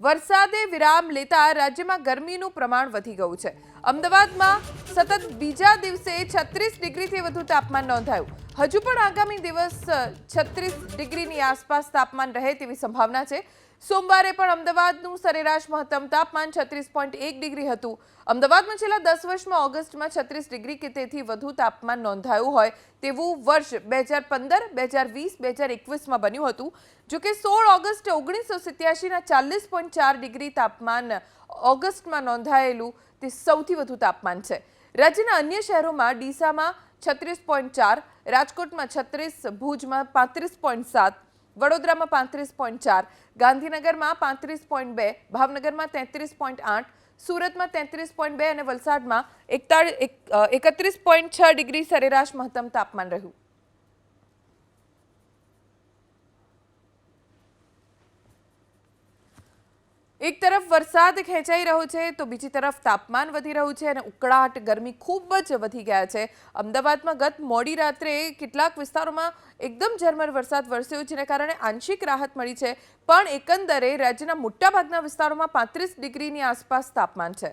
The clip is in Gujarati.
વરસાદે વિરામ લેતા રાજ્યમાં ગરમીનું પ્રમાણ વધી ગયું છે। અમદાવાદમાં સતત બીજા દિવસે 36 ડિગ્રીથી વધુ તાપમાન નોંધાયું। હજુ પણ આગામી દિવસ 36 ડિગ્રીની આસપાસ તાપમાન રહે તેવી સંભાવના છે। સોમવારે પણ અમદાવાદનું સરેરાશ મહત્તમ તાપમાન 36.1 ડિગ્રી હતું। અમદાવાદમાં છેલ્લા 10 વર્ષમાં ઓગસ્ટમાં 36 ડિગ્રી કે તેથી વધુ તાપમાન નોંધાયું હોય તેવું વર્ષ 2015, 2020, 2021માં બન્યું હતું। જો કે 16 ઓગસ્ટ 1987ના 40.4 ડિગ્રી તાપમાન ઓગસ્ટમાં નોંધાયેલું તે સૌથી વધુ તાપમાન છે। રાજ્યના અન્ય શહેરોમાં ડીસામાં 36.4, રાજકોટમાં 36, ભુજમાં 35.7, વડોદરામાં 35.4, ગાંધીનગરમાં 35.2, ભાવનગરમાં 33.8, સુરતમાં 33.2 અને વલસાડમાં 31.6 ડિગ્રી સરેરાશ મહત્તમ તાપમાન રહ્યું। એક તરફ વરસાદ ખેંચાઈ રહ્યો છે તો બીજી તરફ તાપમાન વધી રહ્યું છે અને ઉકળાટ ગરમી ખૂબ જ વધી ગયા છે। અમદાવાદમાં ગત મોડી રાત્રે કેટલાક વિસ્તારોમાં એકદમ ઝરમર વરસાદ વરસ્યો જેને કારણે આંશિક રાહત મળી છે, પણ એકંદરે રાજ્યના મોટાભાગના વિસ્તારોમાં 35 ડિગ્રીની આસપાસ તાપમાન છે।